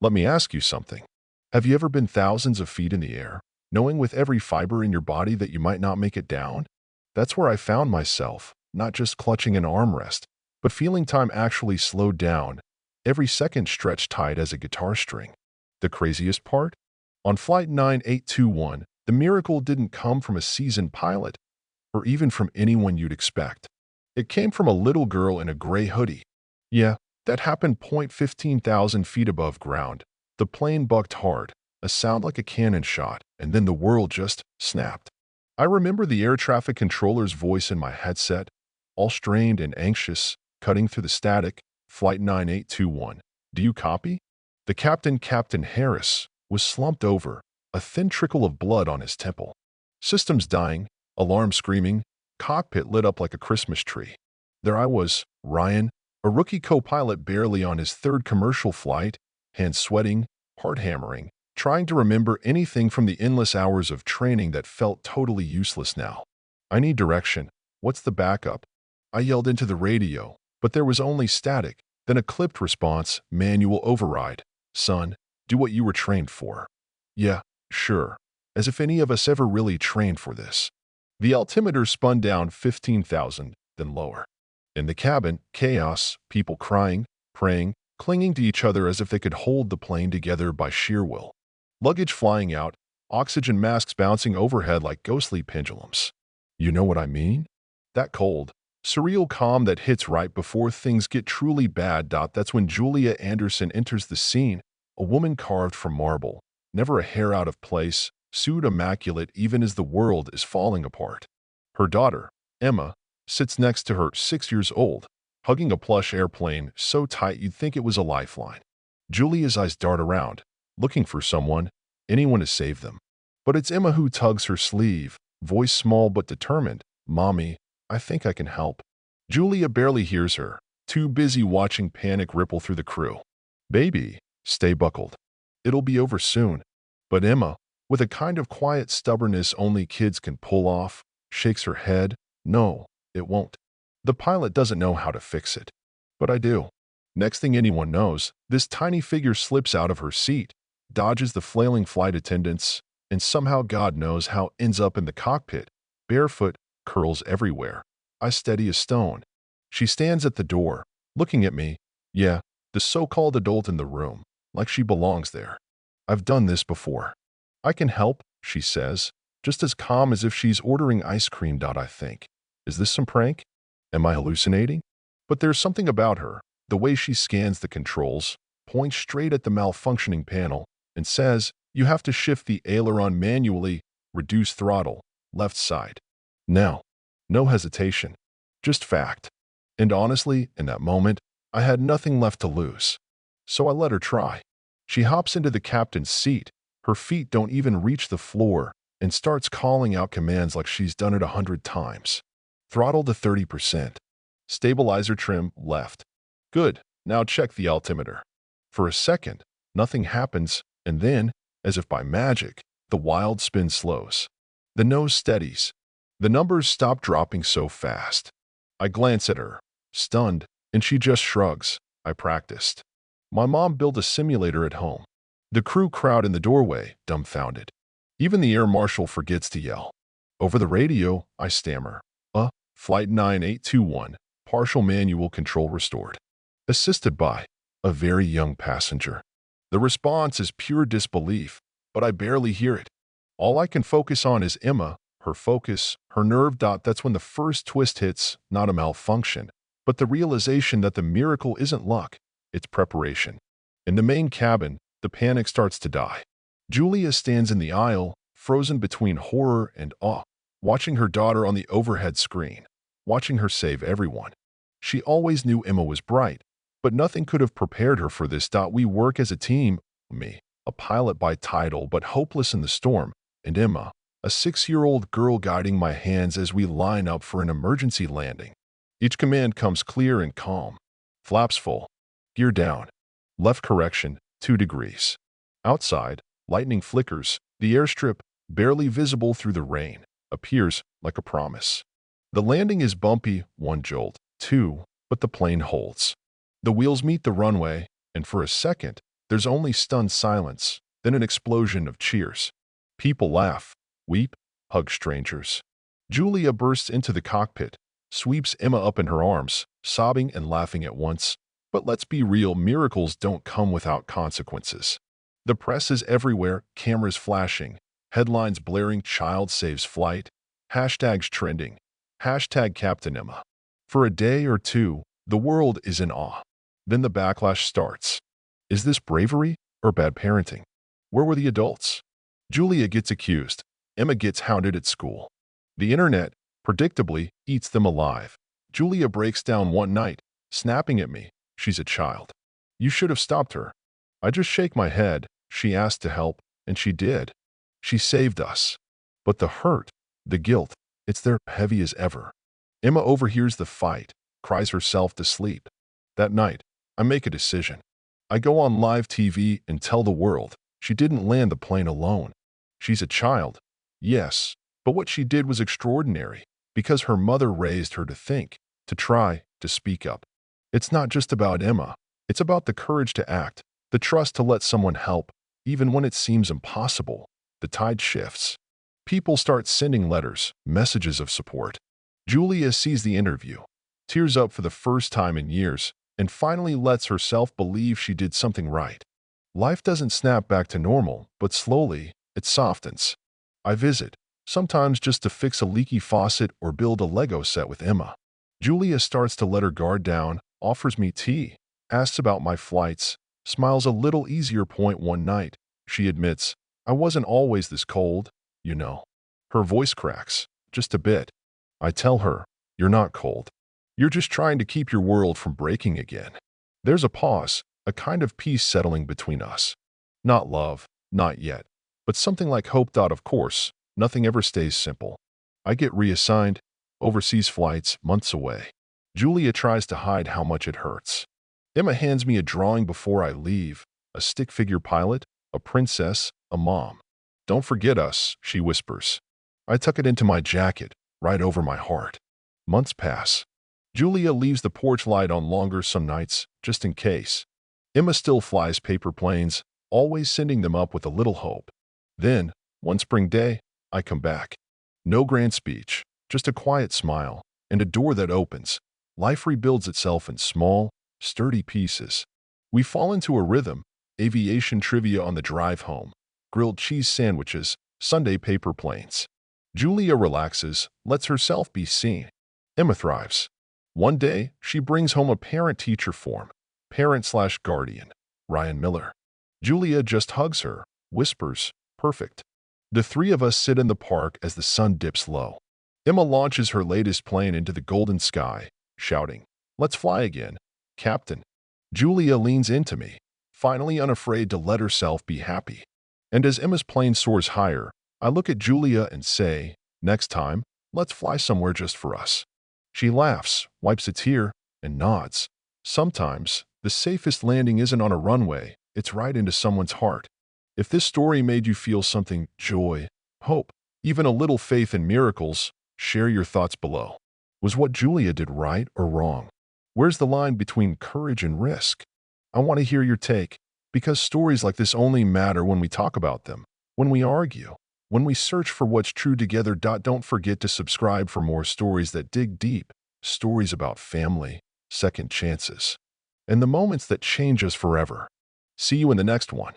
Let me ask you something. Have you ever been thousands of feet in the air, knowing with every fiber in your body that you might not make it down? That's where I found myself, not just clutching an armrest, but feeling time actually slowed down, every second stretched tight as a guitar string. The craziest part? On Flight 9821, the miracle didn't come from a seasoned pilot, or even from anyone you'd expect. It came from a little girl in a gray hoodie. Yeah, that happened 15,000 feet above ground. The plane bucked hard, a sound like a cannon shot, and then the world just snapped. I remember the air traffic controller's voice in my headset, all strained and anxious, cutting through the static. Flight 9821. Do you copy? The captain, Captain Harris, was slumped over, a thin trickle of blood on his temple. Systems dying, alarm screaming, cockpit lit up like a Christmas tree. There I was, Ryan, a rookie co-pilot barely on his third commercial flight, hands sweating, heart hammering, trying to remember anything from the endless hours of training that felt totally useless now. I need direction. What's the backup? I yelled into the radio, but there was only static, then a clipped response, manual override. Son, do what you were trained for. Yeah, sure. As if any of us ever really trained for this. The altimeter spun down 15,000, then lower. In the cabin, chaos, people crying, praying, clinging to each other as if they could hold the plane together by sheer will. Luggage flying out, oxygen masks bouncing overhead like ghostly pendulums. You know what I mean? That cold, surreal calm that hits right before things get truly bad. That's when Julia Anderson enters the scene, a woman carved from marble, never a hair out of place, suit immaculate even as the world is falling apart. Her daughter, Emma, sits next to her, 6 years old, hugging a plush airplane so tight you'd think it was a lifeline. Julia's eyes dart around, looking for someone, anyone to save them. But it's Emma who tugs her sleeve, voice small but determined. Mommy, I think I can help. Julia barely hears her, too busy watching panic ripple through the crew. Baby, stay buckled. It'll be over soon. But Emma, with a kind of quiet stubbornness only kids can pull off, shakes her head. No, it won't. The pilot doesn't know how to fix it. But I do. Next thing anyone knows, this tiny figure slips out of her seat, dodges the flailing flight attendants, and somehow God knows how ends up in the cockpit, barefoot, curls everywhere. I steady a stone. She stands at the door, looking at me. Yeah, the so-called adult in the room, like she belongs there. I've done this before. I can help, she says, just as calm as if she's ordering ice cream. I think. Is this some prank? Am I hallucinating? But there's something about her, the way she scans the controls, points straight at the malfunctioning panel, and says, you have to shift the aileron manually, reduce throttle, left side. Now, no hesitation, just fact. And honestly, in that moment, I had nothing left to lose. So I let her try. She hops into the captain's seat, her feet don't even reach the floor, and starts calling out commands like she's done it 100 times. Throttle to 30%. Stabilizer trim left. Good, now check the altimeter. For a second, nothing happens, and then, as if by magic, the wild spin slows. The nose steadies. The numbers stop dropping so fast. I glance at her, stunned, and she just shrugs. I practiced. My mom built a simulator at home. The crew crowd in the doorway, dumbfounded. Even the air marshal forgets to yell. Over the radio, I stammer. Flight 9821, partial manual control restored. Assisted by a very young passenger. The response is pure disbelief, but I barely hear it. All I can focus on is Emma, her focus, her nerve. That's when the first twist hits, not a malfunction, but the realization that the miracle isn't luck, it's preparation. In the main cabin, the panic starts to die. Julia stands in the aisle, frozen between horror and awe, watching her daughter on the overhead screen, watching her save everyone. She always knew Emma was bright, but nothing could have prepared her for this. We work as a team, me, a pilot by title but hopeless in the storm, and Emma, a 6-year-old girl guiding my hands as we line up for an emergency landing. Each command comes clear and calm. Flaps full. Gear down. Left correction, 2 degrees. Outside, lightning flickers. The airstrip, barely visible through the rain, appears like a promise. The landing is bumpy, 1 jolt, 2, but the plane holds. The wheels meet the runway, and for a second, There's only stunned silence, then an explosion of cheers. People laugh, weep, hug strangers. Julia bursts into the cockpit, sweeps Emma up in her arms, sobbing and laughing at once. But let's be real, miracles don't come without consequences. The press is everywhere, cameras flashing, headlines blaring, child saves flight, hashtags trending, hashtag Captain Emma. For a day or two, the world is in awe. Then the backlash starts. Is this bravery or bad parenting? Where were the adults? Julia gets accused. Emma gets hounded at school. The internet, predictably, eats them alive. Julia breaks down one night, snapping at me. She's a child. You should have stopped her. I just shake my head. She asked to help, and she did. She saved us. But the hurt, the guilt, it's there heavy as ever. Emma overhears the fight, cries herself to sleep. That night, I make a decision. I go on live TV and tell the world she didn't land the plane alone. She's a child, yes, but what she did was extraordinary because her mother raised her to think, to try, to speak up. It's not just about Emma. It's about the courage to act, the trust to let someone help, even when it seems impossible. The tide shifts. People start sending letters, messages of support. Julia sees the interview, tears up for the first time in years, and finally lets herself believe she did something right. Life doesn't snap back to normal, but slowly, it softens. I visit, sometimes just to fix a leaky faucet or build a Lego set with Emma. Julia starts to let her guard down, offers me tea, asks about my flights, smiles a little easier. One night, she admits, I wasn't always this cold, you know. Her voice cracks, just a bit. I tell her, you're not cold. You're just trying to keep your world from breaking again. There's a pause, a kind of peace settling between us. Not love, not yet, but something like hope. Of course, nothing ever stays simple. I get reassigned, overseas flights, months away. Julia tries to hide how much it hurts. Emma hands me a drawing before I leave, a stick figure pilot, a princess, a mom. Don't forget us, she whispers. I tuck it into my jacket, right over my heart. Months pass. Julia leaves the porch light on longer some nights, just in case. Emma still flies paper planes, always sending them up with a little hope. Then, one spring day, I come back. No grand speech, just a quiet smile, and a door that opens. Life rebuilds itself in small, sturdy pieces. We fall into a rhythm, aviation trivia on the drive home, grilled cheese sandwiches, Sunday paper planes. Julia relaxes, lets herself be seen. Emma thrives. One day, she brings home a parent-teacher form, parent/guardian, Ryan Miller. Julia just hugs her, whispers, perfect. The three of us sit in the park as the sun dips low. Emma launches her latest plane into the golden sky, shouting, let's fly again, Captain. Julia leans into me, finally unafraid to let herself be happy. And as Emma's plane soars higher, I look at Julia and say, next time, let's fly somewhere just for us. She laughs, wipes a tear, and nods. Sometimes, the safest landing isn't on a runway, it's right into someone's heart. If this story made you feel something, joy, hope, even a little faith in miracles, share your thoughts below. Was what Julia did right or wrong? Where's the line between courage and risk? I want to hear your take, because stories like this only matter when we talk about them, when we argue, when we search for what's true together. Don't forget to subscribe for more stories that dig deep, stories about family, second chances, and the moments that change us forever. See you in the next one.